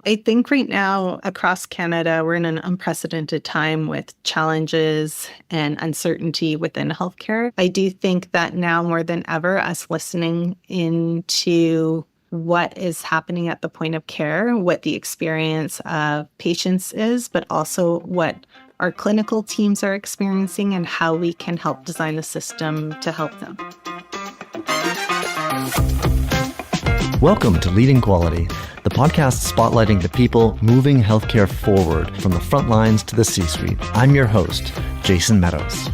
I think right now across Canada, we're in an unprecedented time with challenges and uncertainty within healthcare. I do think that now more than ever, us listening into what is happening at the point of care, what the experience of patients is, but also what our clinical teams are experiencing and how we can help design a system to help them. Welcome to Leading Quality, the podcast spotlighting the people moving healthcare forward from the front lines to the C-suite. I'm your host, Jason Meadows.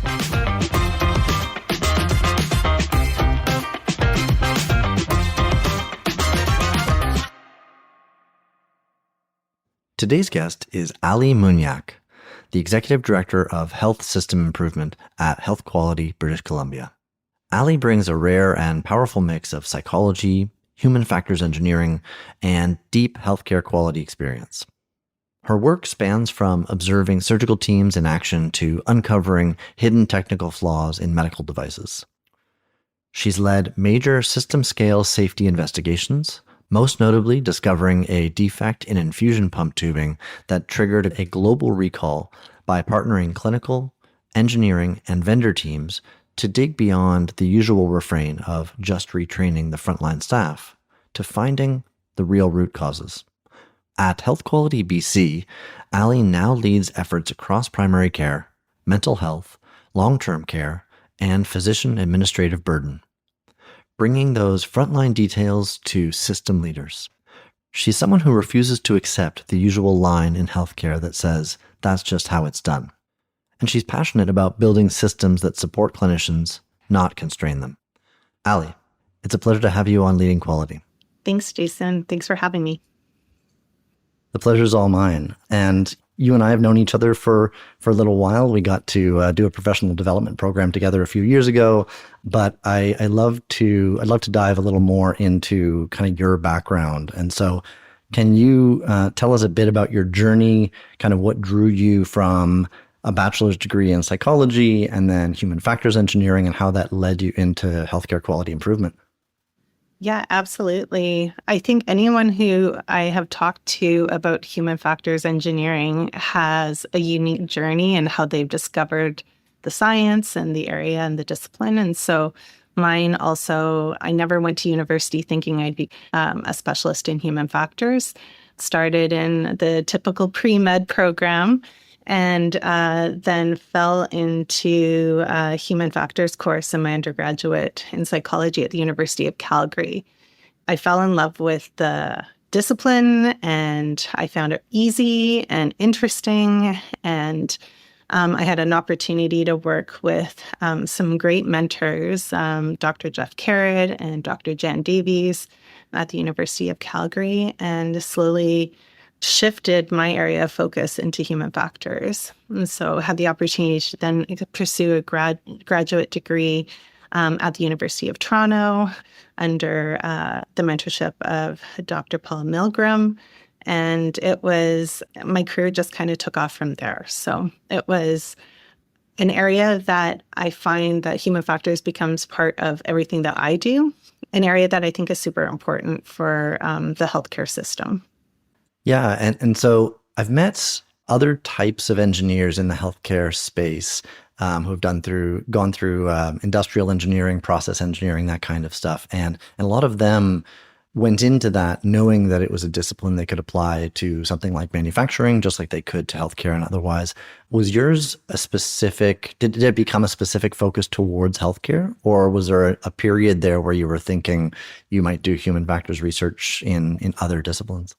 Today's guest is Allie Muniak, the Executive Director of Health System Improvement at Health Quality, British Columbia. Allie brings a rare and powerful mix of psychology, human factors engineering, and deep healthcare quality experience. Her work spans from observing surgical teams in action to uncovering hidden technical flaws in medical devices. She's led major system-scale safety investigations, most notably discovering a defect in infusion pump tubing that triggered a global recall by partnering clinical, engineering, and vendor teams to dig beyond the usual refrain of just retraining the frontline staff to finding the real root causes. At Health Quality BC, Allie now leads efforts across primary care, mental health, long-term care, and physician administrative burden, bringing those frontline details to system leaders. She's someone who refuses to accept the usual line in healthcare that says, that's just how it's done. And she's passionate about building systems that support clinicians, not constrain them. Allie, it's a pleasure to have you on Leading Quality. Thanks, Jason. Thanks for having me. The pleasure's all mine. And you and I have known each other for a little while. We got to do a professional development program together a few years ago. But I'd love to dive a little more into kind of your background. And so can you tell us a bit about your journey, kind of what drew you from a bachelor's degree in psychology and then human factors engineering and how that led you into healthcare quality improvement? Yeah, absolutely. I think anyone who I have talked to about human factors engineering has a unique journey and how they've discovered the science and the area and the discipline. And so mine also, I never went to university thinking I'd be a specialist in human factors. Started in the typical pre-med program and then fell into a human factors course in my undergraduate in psychology at the University of Calgary. I fell in love with the discipline and I found it easy and interesting. And I had an opportunity to work with some great mentors, Dr. Jeff Carrot and Dr. Jan Davies at the University of Calgary, and slowly shifted my area of focus into human factors. And so had the opportunity to then pursue a graduate degree at the University of Toronto under the mentorship of Dr. Paul Milgram. And my career just kind of took off from there. So it was an area that I find that human factors becomes part of everything that I do, an area that I think is super important for the healthcare system. Yeah, and so I've met other types of engineers in the healthcare space who have gone through industrial engineering, process engineering, that kind of stuff, and a lot of them went into that knowing that it was a discipline they could apply to something like manufacturing, just like they could to healthcare and otherwise. Was yours did it become a specific focus towards healthcare, or was there a period there where you were thinking you might do human factors research in other disciplines?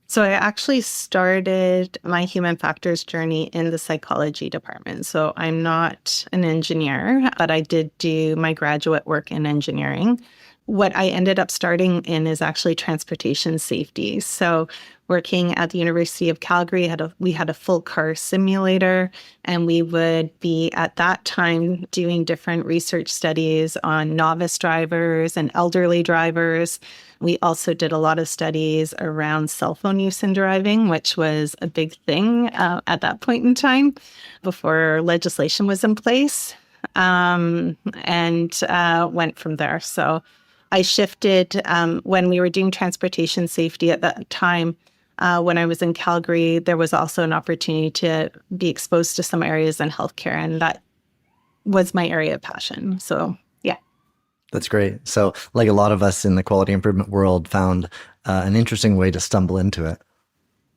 So I actually started my human factors journey in the psychology department. So I'm not an engineer, but I did do my graduate work in engineering. What I ended up starting in is actually transportation safety. So working at the University of Calgary, we had a full car simulator, and we would be at that time doing different research studies on novice drivers and elderly drivers. We also did a lot of studies around cell phone use in driving, which was a big thing at that point in time before legislation was in place, and went from there. So I shifted when we were doing transportation safety at that time. When I was in Calgary, there was also an opportunity to be exposed to some areas in healthcare, and that was my area of passion. So, yeah. That's great. So, like a lot of us in the quality improvement world, found an interesting way to stumble into it.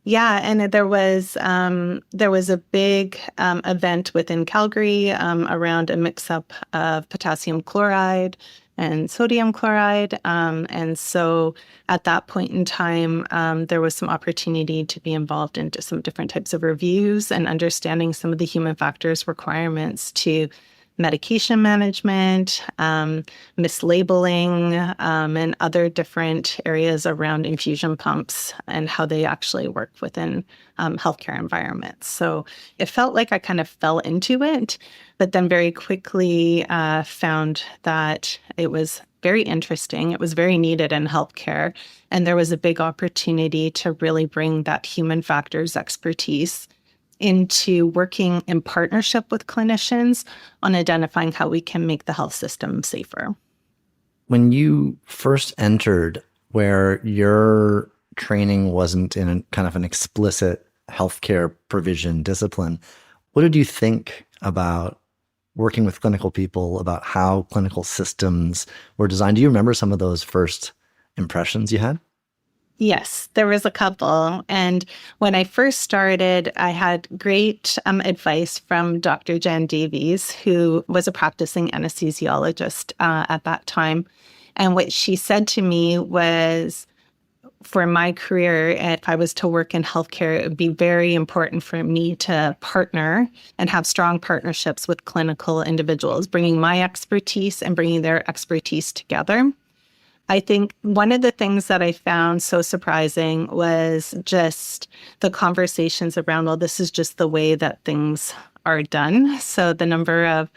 Yeah, and there was a big event within Calgary around a mix-up of potassium chloride and sodium chloride, and so at that point in time, there was some opportunity to be involved into some different types of reviews and understanding some of the human factors requirements to medication management, mislabeling, and other different areas around infusion pumps and how they actually work within healthcare environments. So it felt like I kind of fell into it, but then very quickly found that it was very interesting. It was very needed in healthcare. And there was a big opportunity to really bring that human factors expertise into working in partnership with clinicians on identifying how we can make the health system safer. When you first entered, where your training wasn't in a kind of an explicit healthcare provision discipline, what did you think about working with clinical people, about how clinical systems were designed? Do you remember some of those first impressions you had? Yes, there was a couple. And when I first started, I had great advice from Dr. Jan Davies, who was a practicing anesthesiologist at that time. And what she said to me was, for my career, if I was to work in healthcare, it would be very important for me to partner and have strong partnerships with clinical individuals, bringing my expertise and bringing their expertise together. I think one of the things that I found so surprising was just the conversations around, well, this is just the way that things are done. So the number of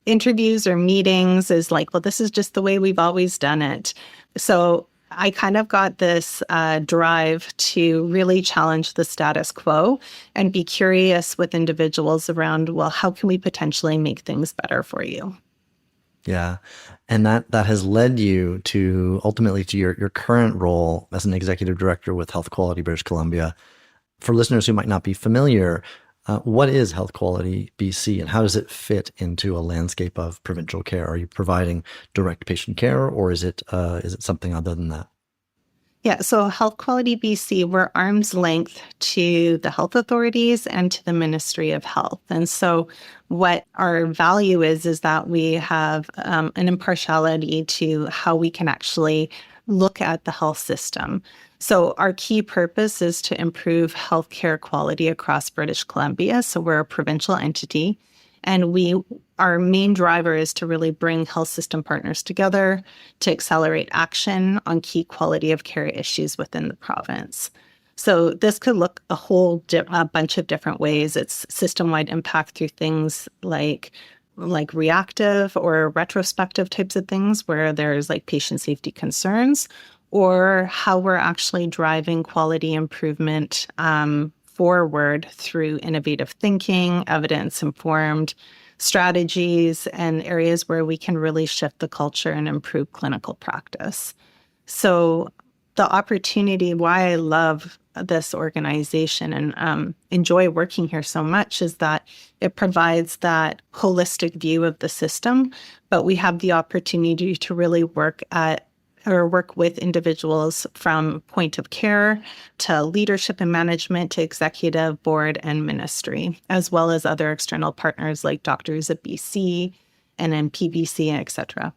interviews or meetings is like, well, this is just the way we've always done it. So I kind of got this drive to really challenge the status quo and be curious with individuals around, well, how can we potentially make things better for you? Yeah. And that has led you to ultimately to your current role as an executive director with Health Quality British Columbia. For listeners who might not be familiar, what is Health Quality BC and how does it fit into a landscape of provincial care? Are you providing direct patient care, or is it something other than that? Yeah, so Health Quality BC, we're arm's length to the health authorities and to the Ministry of Health. And so what our value is that we have an impartiality to how we can actually look at the health system. So our key purpose is to improve healthcare quality across British Columbia. So we're a provincial entity. And our main driver is to really bring health system partners together to accelerate action on key quality of care issues within the province. So this could look a bunch of different ways. It's system-wide impact through things like reactive or retrospective types of things where there's like patient safety concerns, or how we're actually driving quality improvement forward through innovative thinking, evidence-informed strategies, and areas where we can really shift the culture and improve clinical practice. So the opportunity, why I love this organization and enjoy working here so much, is that it provides that holistic view of the system, but we have the opportunity to really work with individuals from point of care to leadership and management to executive board and ministry, as well as other external partners like Doctors of BC and then PBC, et cetera.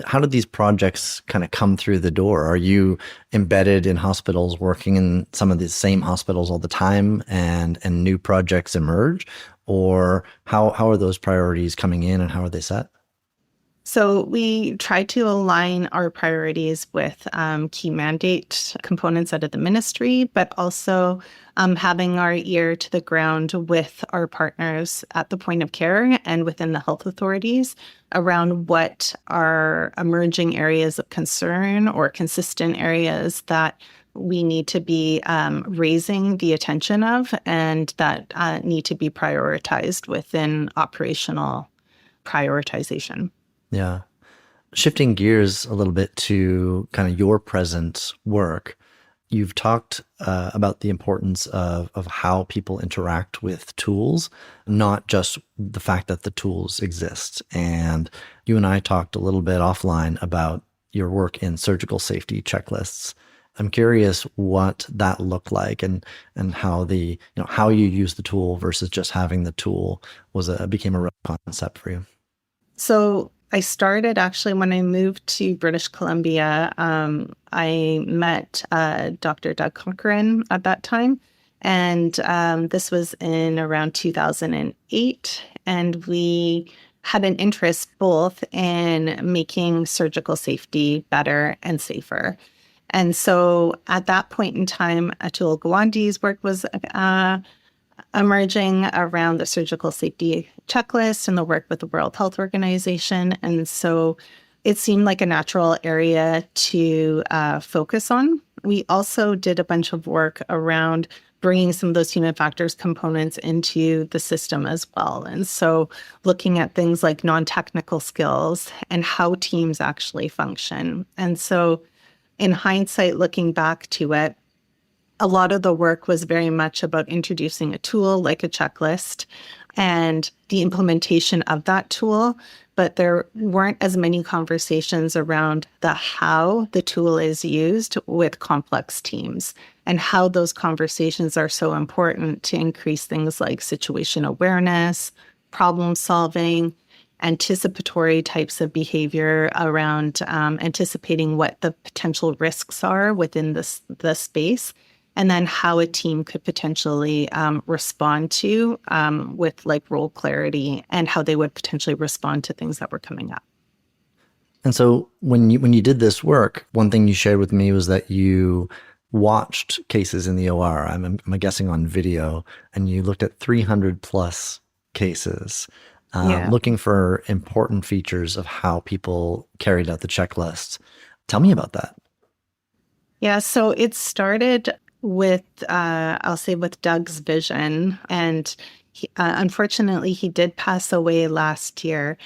How did these projects kind of come through the door? Are you embedded in hospitals, working in some of the same hospitals all the time, and new projects emerge? Or how are those priorities coming in and how are they set? So we try to align our priorities with key mandate components out of the ministry, but also having our ear to the ground with our partners at the point of care and within the health authorities around what are emerging areas of concern or consistent areas that we need to be raising the attention of and that need to be prioritized within operational prioritization. Yeah. Shifting gears a little bit to kind of your present work, You've talked about the importance of how people interact with tools, not just the fact that the tools exist. And you and I talked a little bit offline about your work in surgical safety checklists. I'm curious what that looked like, and how how you use the tool versus just having the tool became a real concept for you. So I started actually when I moved to British Columbia. I met Dr. Doug Cochran at that time. And this was in around 2008. And we had an interest both in making surgical safety better and safer. And so at that point in time, Atul Gawande's work was emerging around the surgical safety checklist and the work with the World Health Organization. And so it seemed like a natural area to focus on. We also did a bunch of work around bringing some of those human factors components into the system as well. And so looking at things like non-technical skills and how teams actually function. And so in hindsight, looking back to it, a lot of the work was very much about introducing a tool like a checklist and the implementation of that tool. But there weren't as many conversations around the how the tool is used with complex teams, and how those conversations are so important to increase things like situation awareness, problem solving, anticipatory types of behavior around anticipating what the potential risks are within the space, and then how a team could potentially respond to with like role clarity, and how they would potentially respond to things that were coming up. And so when you did this work, one thing you shared with me was that you watched cases in the OR. I'm guessing on video, and you looked at 300 plus cases, Yeah. looking for important features of how people carried out the checklist. Tell me about that. Yeah. So it started with, I'll say, with Doug's vision. And unfortunately, he did pass away last year.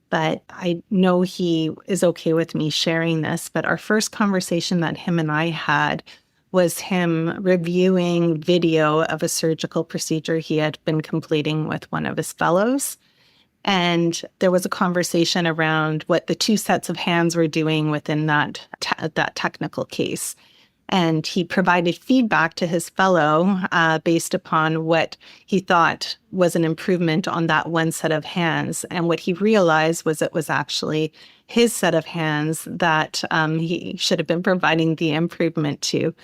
But I know he is okay with me sharing this. But our first conversation that him and I had was him reviewing video of a surgical procedure he had been completing with one of his fellows. And there was a conversation around what the two sets of hands were doing within that technical case. And he provided feedback to his fellow based upon what he thought was an improvement on that one set of hands. And what he realized was it was actually his set of hands that he should have been providing the improvement to.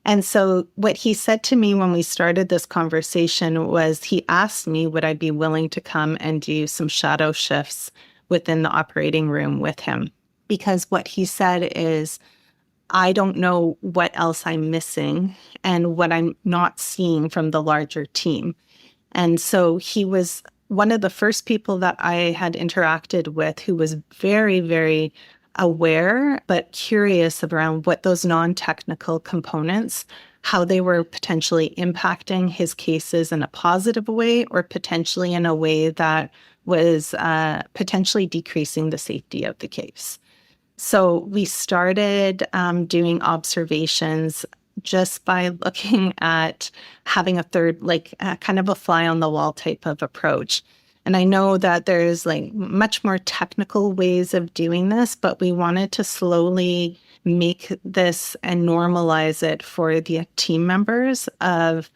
And so what he said to me when we started this conversation was, he asked me, would I be willing to come and do some shadow shifts within the operating room with him? Because what he said is, I don't know what else I'm missing and what I'm not seeing from the larger team. And so he was one of the first people that I had interacted with who was very, very aware but curious around what those non-technical components, how they were potentially impacting his cases in a positive way, or potentially in a way that was potentially decreasing the safety of the case. So we started doing observations just by looking at having a third, like kind of a fly on the wall type of approach. And I know that there's like much more technical ways of doing this, but we wanted to slowly make this and normalize it for the team members of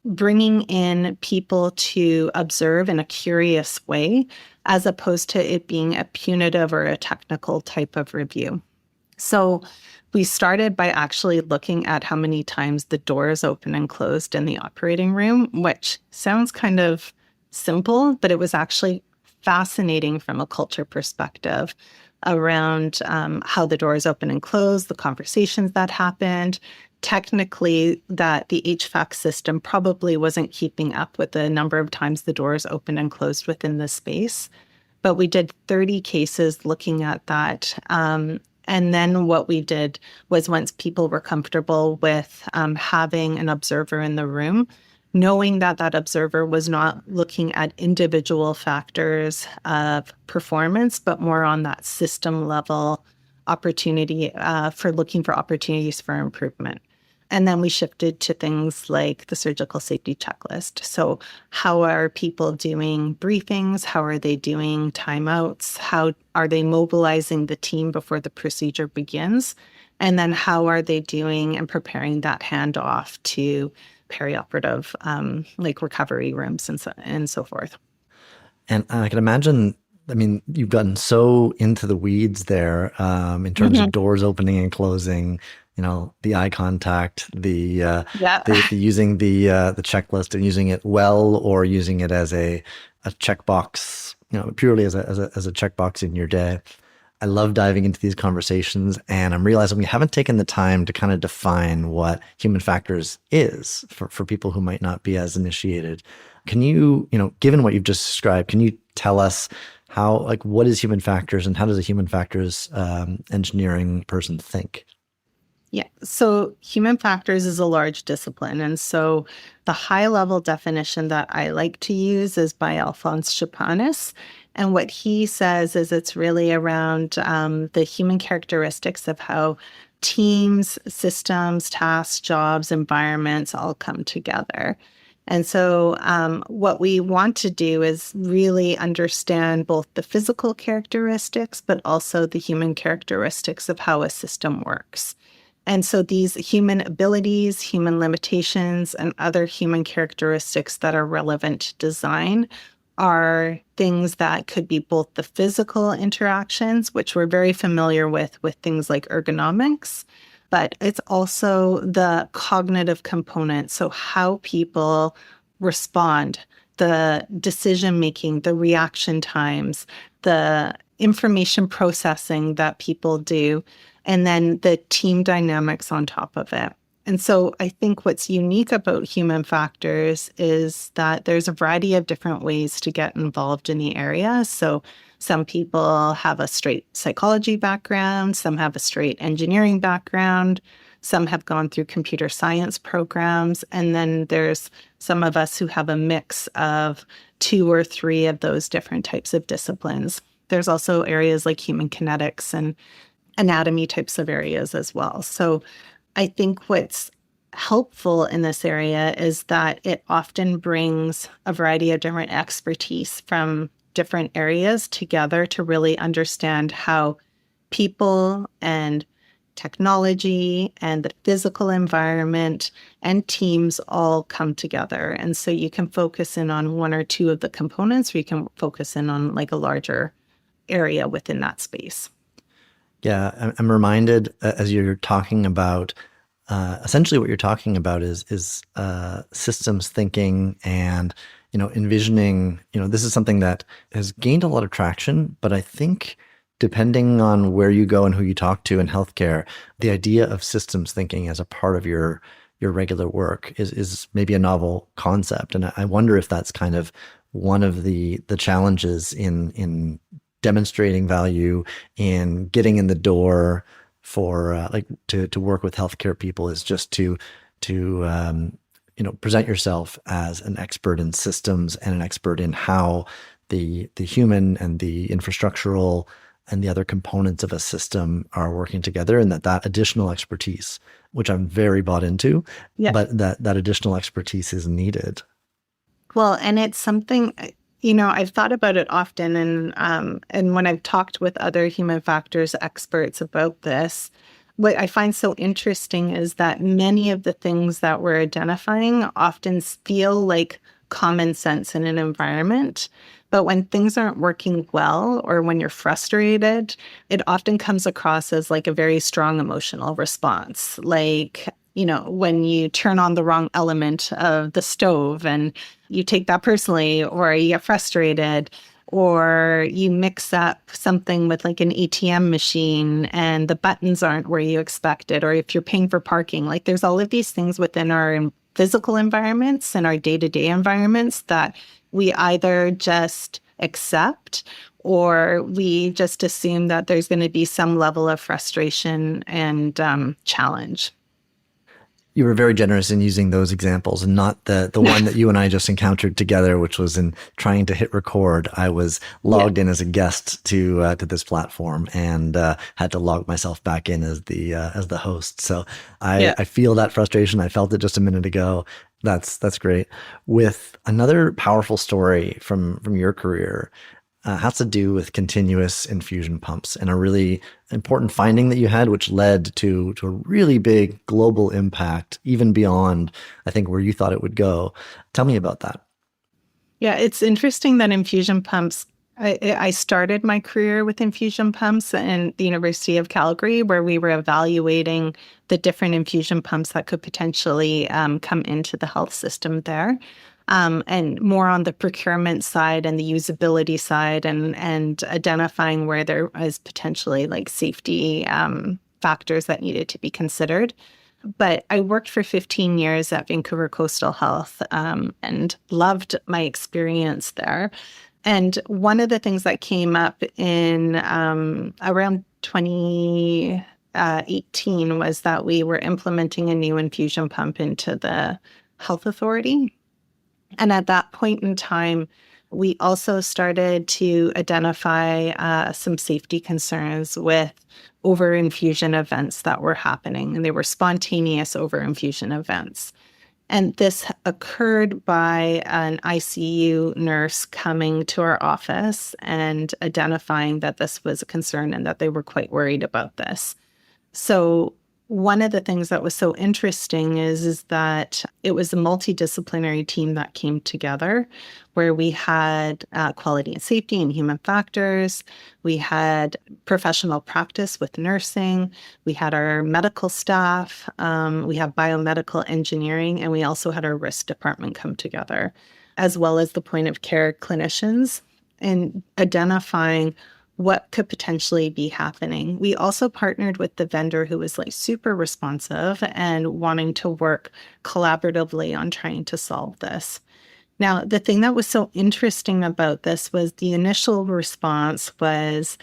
bringing in people to observe in a curious way, as opposed to it being a punitive or a technical type of review. So we started by actually looking at how many times the doors open and closed in the operating room, which sounds kind of simple, but it was actually fascinating from a culture perspective around how the doors open and close, the conversations that happened. Technically, that the HVAC system probably wasn't keeping up with the number of times the doors opened and closed within the space. But we did 30 cases looking at that. And then what we did was, once people were comfortable with having an observer in the room, knowing that that observer was not looking at individual factors of performance, but more on that system level opportunity for looking for opportunities for improvement. And then we shifted to things like the surgical safety checklist. So, how are people doing briefings? How are they doing timeouts? How are they mobilizing the team before the procedure begins? And then, how are they doing and preparing that handoff to perioperative, like recovery rooms and so forth? And I can imagine, I mean, you've gotten so into the weeds there in terms of Mhm. doors opening and closing, the eye contact, Yeah. the using the checklist and using it well, or using it as a checkbox, purely as a checkbox in your day. I love diving into these conversations, and I'm realizing we haven't taken the time to kind of define what human factors is for people who might not be as initiated. Can you, given what you've just described, can you tell us how, like, what is human factors and how does a human factors engineering person think? Yeah. So human factors is a large discipline. And so the high level definition that I like to use is by Alphonse Chapanis. And what he says is it's really around the human characteristics of how teams, systems, tasks, jobs, environments all come together. And so, what we want to do is really understand both the physical characteristics, but also the human characteristics of how a system works. And so these human abilities, human limitations, and other human characteristics that are relevant to design are things that could be both the physical interactions, which we're very familiar with things like ergonomics, but it's also the cognitive component. So, how people respond, the decision making, the reaction times, the information processing that people do, and then the team dynamics on top of it. And so I think what's unique about human factors is that there's a variety of different ways to get involved in the area. So some people have a straight psychology background, some have a straight engineering background, some have gone through computer science programs, and then there's some of us who have a mix of two or three of those different types of disciplines. There's also areas like human kinetics and anatomy types of areas as well. So I think what's helpful in this area is that it often brings a variety of different expertise from different areas together to really understand how people and technology and the physical environment and teams all come together. And so you can focus in on one or two of the components, or you can focus in on like a larger area within that space. Yeah, I'm reminded as you're talking about essentially what you're talking about is systems thinking and envisioning. This is something that has gained a lot of traction, but I think depending on where you go and who you talk to in healthcare, the idea of systems thinking as a part of your regular work is maybe a novel concept, and I wonder if that's kind of one of the challenges in demonstrating value in getting in the door for like to work with healthcare people is just to present yourself as an expert in systems and an expert in how the human and the infrastructural and the other components of a system are working together, and that additional expertise, which I'm very bought into, Yeah. but that additional expertise is needed. Well, and it's something, I've thought about it often, and when I've talked with other human factors experts about this, what I find so interesting is that many of the things that we're identifying often feel like common sense in an environment. But when things aren't working well or when you're frustrated, it often comes across as like a very strong emotional response. Like, when you turn on the wrong element of the stove and you take that personally, or you get frustrated, or you mix up something with like an ATM machine and the buttons aren't where you expected, or if you're paying for parking, like there's all of these things within our physical environments and our day-to-day environments that we either just accept or we just assume that there's going to be some level of frustration and challenge. You were very generous in using those examples and not the one that you and I just encountered together, which was in trying to hit record. I was Yeah. logged in as a guest to this platform and had to log myself back in as the host. So Yeah. I feel that frustration. I felt it just a minute ago. That's great. With another powerful story from your career, has to do with continuous infusion pumps and a really important finding that you had, which led to a really big global impact, even beyond, I think, where you thought it would go. Tell me about that. Yeah, it's interesting that infusion pumps. I started my career with infusion pumps in the University of Calgary, where we were evaluating the different infusion pumps that could potentially come into the health system there. And more on the procurement side and the usability side, and identifying where there was potentially like safety factors that needed to be considered. But I worked for 15 years at Vancouver Coastal Health and loved my experience there. And one of the things that came up in around 2018 was that we were implementing a new infusion pump into the health authority. And at that point in time, we also started to identify some safety concerns with overinfusion events that were happening, and they were spontaneous overinfusion events. And this occurred by an ICU nurse coming to our office and identifying that this was a concern and that they were quite worried about this. So one of the things that was so interesting is that it was a multidisciplinary team that came together where we had quality and safety and human factors. We had professional practice with nursing. We had our medical staff. We have biomedical engineering, and we also had our risk department come together, as well as the point of care clinicians, and identifying what could potentially be happening. We also partnered with the vendor who was like super responsive and wanting to work collaboratively on trying to solve this. Now, the thing that was so interesting about this was the initial response was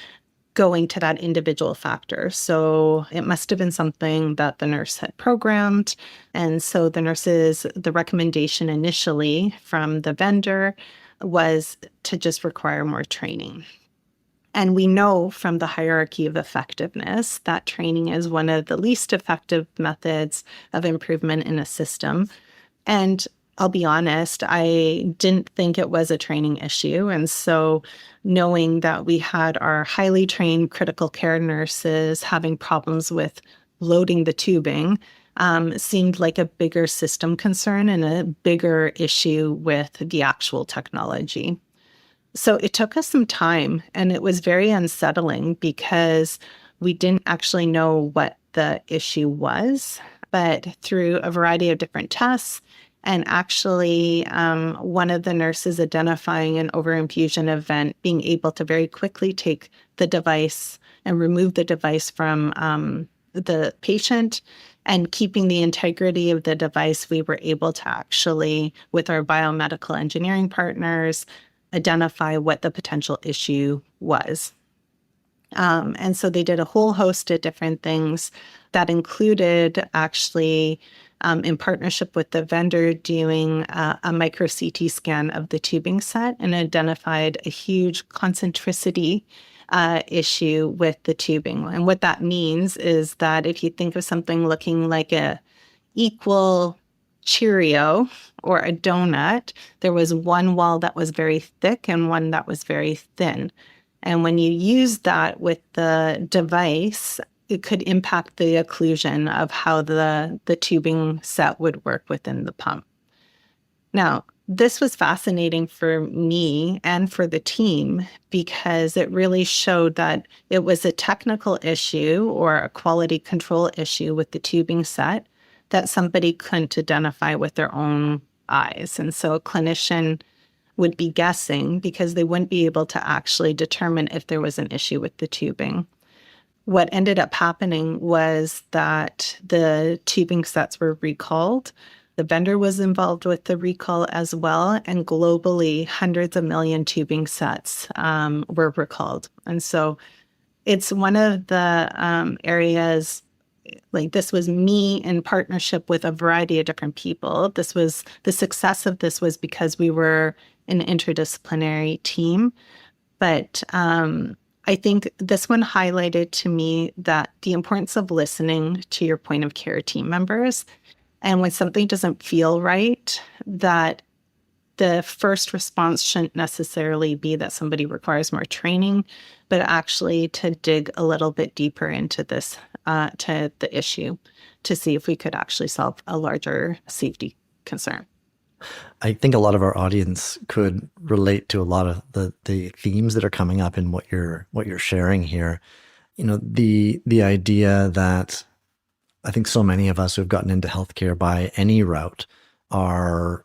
going to that individual factor. So it must have been something that the nurse had programmed. And so the recommendation initially from the vendor was to just require more training. And we know from the hierarchy of effectiveness that training is one of the least effective methods of improvement in a system. And I'll be honest, I didn't think it was a training issue. And so knowing that we had our highly trained critical care nurses having problems with loading the tubing seemed like a bigger system concern and a bigger issue with the actual technology. So it took us some time, and it was very unsettling because we didn't actually know what the issue was. But through a variety of different tests, and actually one of the nurses identifying an overinfusion event, being able to very quickly take the device and remove the device from the patient and keeping the integrity of the device, we were able to actually, with our biomedical engineering partners, identify what the potential issue was. And so they did a whole host of different things that included actually, in partnership with the vendor, doing a micro CT scan of the tubing set and identified a huge concentricity issue with the tubing. And what that means is that if you think of something looking like a equal Cheerio or a donut, there was one wall that was very thick and one that was very thin. And when you use that with the device, it could impact the occlusion of how the tubing set would work within the pump. Now, this was fascinating for me and for the team because it really showed that it was a technical issue or a quality control issue with the tubing set that somebody couldn't identify with their own eyes. And so a clinician would be guessing because they wouldn't be able to actually determine if there was an issue with the tubing. What ended up happening was that the tubing sets were recalled. The vendor was involved with the recall as well, and globally, hundreds of million tubing sets were recalled. And so it's one of the areas like this was me in partnership with a variety of different people. This was the success of this was because we were an interdisciplinary team. But I think this one highlighted to me that the importance of listening to your point of care team members. And when something doesn't feel right, that the first response shouldn't necessarily be that somebody requires more training, but actually to dig a little bit deeper into this, to the issue, to see if we could actually solve a larger safety concern. I think a lot of our audience could relate to a lot of the themes that are coming up in what you're sharing here. The idea that I think so many of us who have gotten into healthcare by any route are,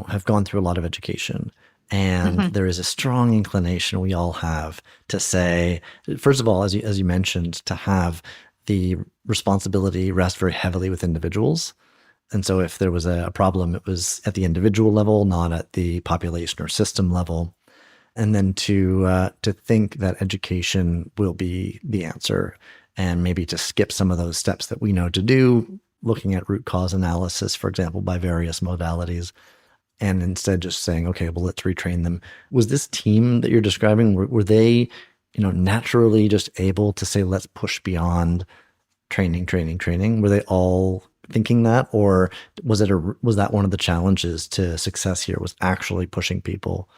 have gone through a lot of education. And Mm-hmm. there is a strong inclination we all have to say, first of all, as you mentioned, to have the responsibility rest very heavily with individuals. And so if there was a problem, it was at the individual level, not at the population or system level. And then to think that education will be the answer, and maybe to skip some of those steps that we know to do, looking at root cause analysis, for example, by various modalities, and instead just saying, okay, well, let's retrain them. Was this team that you're describing, were they, naturally just able to say, let's push beyond training, training, training? Were they all thinking that, or was that one of the challenges to success here, was actually pushing people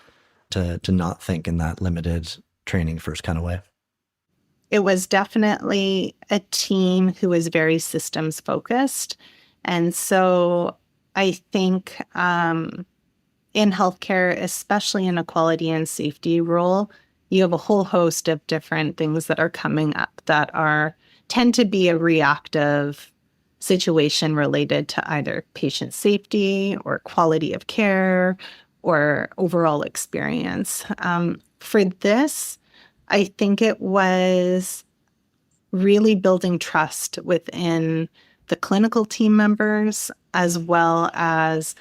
to not think in that limited training first kind of way? It was definitely a team who was very systems focused. And so I think in healthcare, especially in a quality and safety role, you have a whole host of different things that are coming up that tend to be a reactive situation related to either patient safety or quality of care or overall experience. For this, I think it was really building trust within the clinical team members, as well as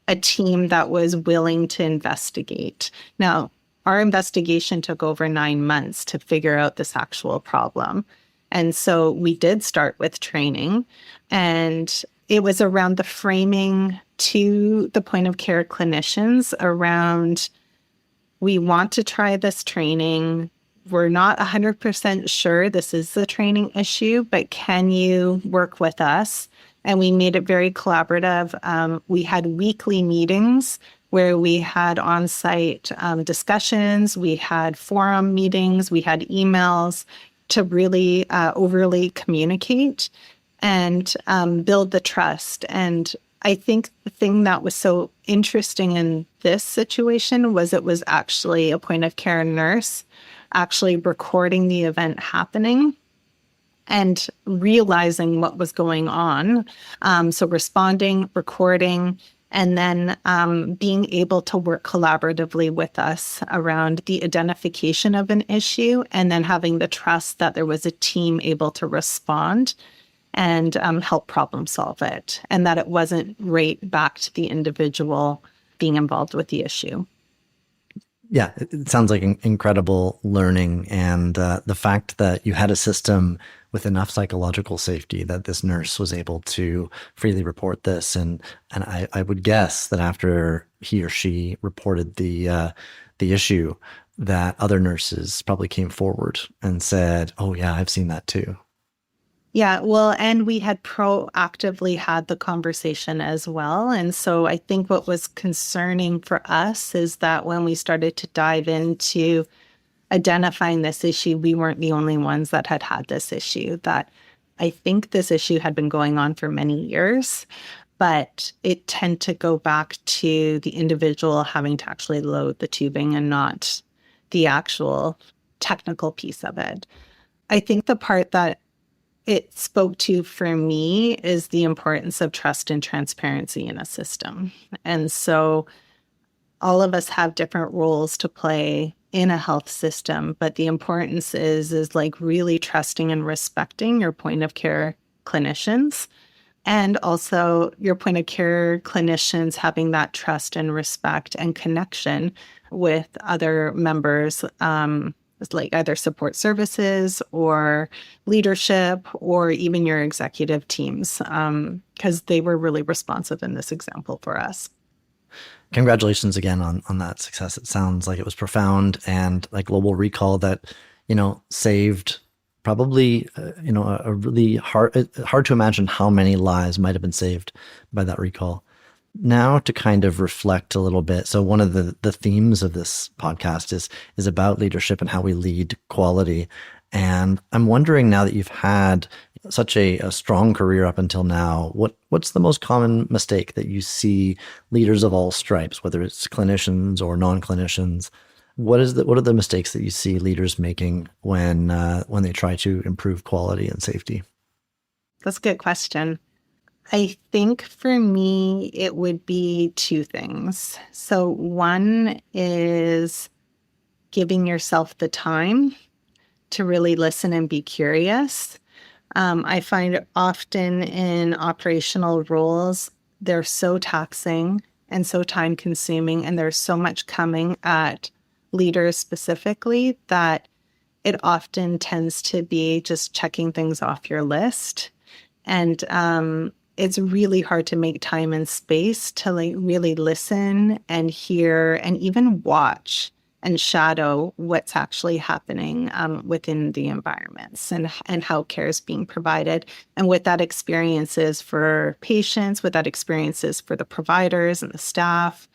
a team that was willing to investigate. Now, our investigation took over 9 months to figure out this actual problem. And so we did start with training, and it was around the framing to the point of care clinicians around, we want to try this training. We're not 100% sure this is the training issue, but can you work with us? And we made it very collaborative. We had weekly meetings where we had on-site discussions, we had forum meetings, we had emails to really overly communicate and build the trust. And I think the thing that was so interesting in this situation was it was actually a point of care nurse actually recording the event happening and realizing what was going on. So responding, recording, and then being able to work collaboratively with us around the identification of an issue, and then having the trust that there was a team able to respond and help problem solve it, and that it wasn't right back to the individual being involved with the issue. Yeah, it sounds like incredible learning. And the fact that you had a system with enough psychological safety that this nurse was able to freely report this. And I would guess that after he or she reported the issue, that other nurses probably came forward and said, oh, yeah, I've seen that too. Yeah, well, and we had proactively had the conversation as well. And so I think what was concerning for us is that when we started to dive into identifying this issue, we weren't the only ones that had this issue, that I think this issue had been going on for many years, but it tend to go back to the individual having to actually load the tubing and not the actual technical piece of it. I think the part that it spoke to for me is the importance of trust and transparency in a system. And so all of us have different roles to play in a health system, but the importance is like really trusting and respecting your point of care clinicians, and also your point of care clinicians having that trust and respect and connection with other members It's like either support services or leadership or even your executive teams, because they were really responsive in this example for us. Congratulations again on that success. It sounds like it was profound and like global recall that, saved probably, a really hard to imagine how many lives might have been saved by that recall. Now to kind of reflect a little bit. So one of the themes of this podcast is about leadership and how we lead quality. And I'm wondering, now that you've had such a strong career up until now, what's the most common mistake that you see leaders of all stripes, whether it's clinicians or non-clinicians? What are the mistakes that you see leaders making when they try to improve quality and safety? That's a good question. I think for me, it would be two things. So, one is giving yourself the time to really listen and be curious. I find often in operational roles, they're so taxing and so time consuming, and there's so much coming at leaders specifically that it often tends to be just checking things off your list. And it's really hard to make time and space to like really listen and hear and even watch and shadow what's actually happening within the environments and how care is being provided and what that experience is for patients, what that experience is for the providers and the staff,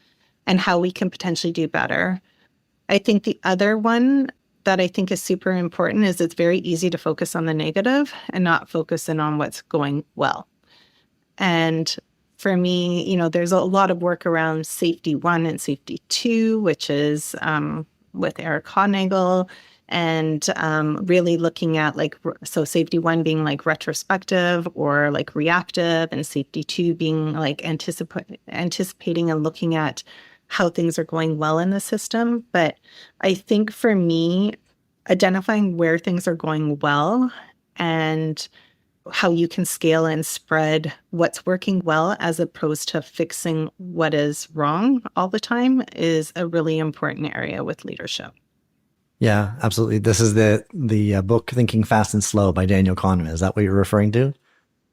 and how we can potentially do better. I think the other one that I think is super important is it's very easy to focus on the negative and not focus in on what's going well. And for me, there's a lot of work around safety one and safety two, which is with Eric Honagel, and really looking at so safety one being like retrospective or like reactive, and safety two being like anticipating and looking at how things are going well in the system. But I think for me, identifying where things are going well and how you can scale and spread what's working well as opposed to fixing what is wrong all the time is a really important area with leadership. Yeah, absolutely. This is the book Thinking Fast and Slow by Daniel Kahneman. Is that what you're referring to?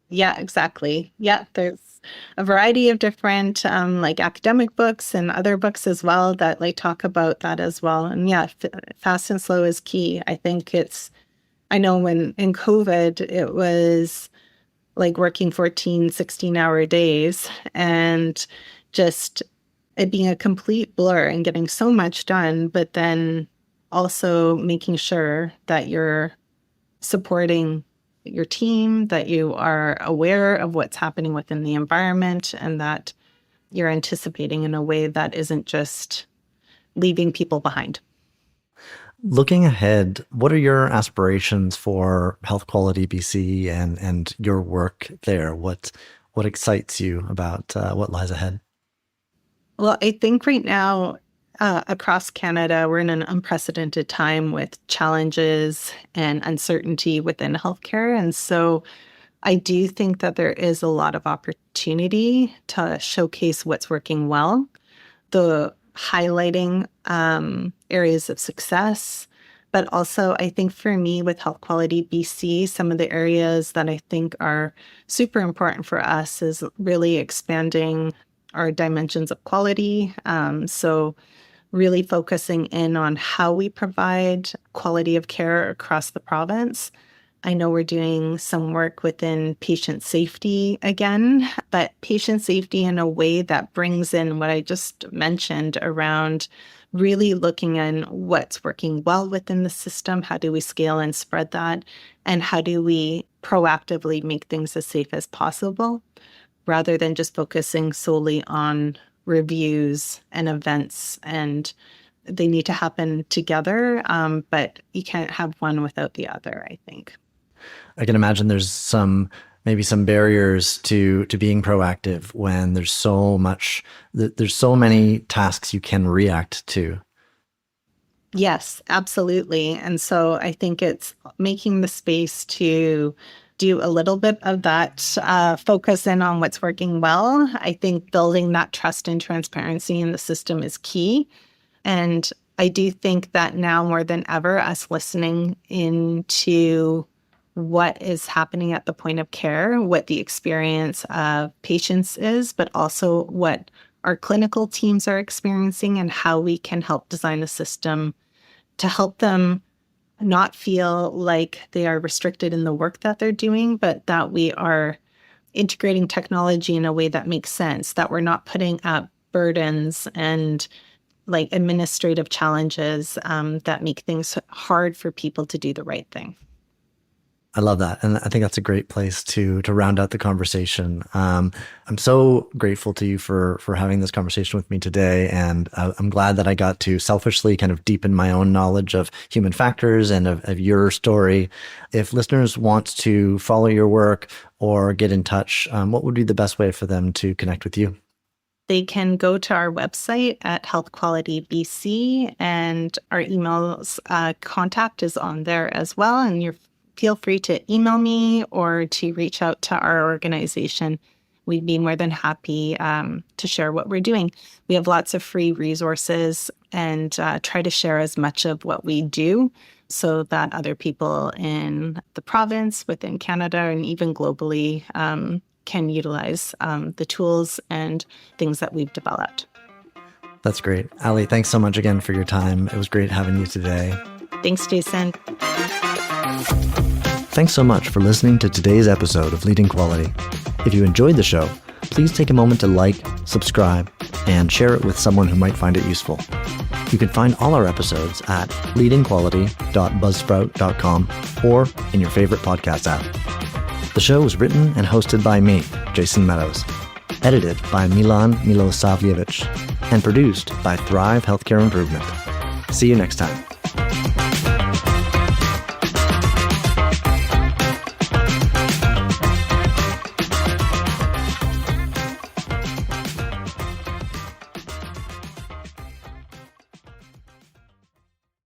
Yeah, exactly. Yeah, there's a variety of different like academic books and other books as well that like talk about that as well. And yeah, fast and slow is key. I know when in COVID, it was like working 14, 16-hour days and just it being a complete blur and getting so much done, but then also making sure that you're supporting your team, that you are aware of what's happening within the environment, and that you're anticipating in a way that isn't just leaving people behind. Looking ahead, what are your aspirations for Health Quality BC and your work there? What excites you about what lies ahead? Well, I think right now, across Canada, we're in an unprecedented time with challenges and uncertainty within healthcare. And so I do think that there is a lot of opportunity to showcase what's working well, the highlighting areas of success. But also, I think for me with Health Quality BC, some of the areas that I think are super important for us is really expanding our dimensions of quality. So really focusing in on how we provide quality of care across the province. I know we're doing some work within patient safety again, but patient safety in a way that brings in what I just mentioned around really looking at what's working well within the system, how do we scale and spread that, and how do we proactively make things as safe as possible, rather than just focusing solely on reviews and events. And they need to happen together, but you can't have one without the other, I think. I can imagine there's maybe some barriers to being proactive when there's so many tasks you can react to. Yes, absolutely. And so I think it's making the space to do a little bit of that, focus in on what's working well. I think building that trust and transparency in the system is key. And I do think that now more than ever, us listening into what is happening at the point of care, what the experience of patients is, but also what our clinical teams are experiencing and how we can help design a system to help them not feel like they are restricted in the work that they're doing, but that we are integrating technology in a way that makes sense, that we're not putting up burdens and like administrative challenges that make things hard for people to do the right thing. I love that. And I think that's a great place to round out the conversation. I'm so grateful to you for having this conversation with me today. And I'm glad that I got to selfishly kind of deepen my own knowledge of human factors and of your story. If listeners want to follow your work or get in touch, what would be the best way for them to connect with you? They can go to our website at Health Quality BC, and our emails contact is on there as well. And feel free to email me or to reach out to our organization. We'd be more than happy to share what we're doing. We have lots of free resources and try to share as much of what we do so that other people in the province, within Canada, and even globally can utilize the tools and things that we've developed. That's great. Allie, thanks so much again for your time. It was great having you today. Thanks, Jason. Thanks so much for listening to today's episode of Leading Quality. If you enjoyed the show, please take a moment to like, subscribe, and share it with someone who might find it useful. You can find all our episodes at leadingquality.buzzsprout.com or in your favorite podcast app. The show was written and hosted by me, Jason Meadows, edited by Milan Milosavljevic, and produced by Thrive Healthcare Improvement. See you next time.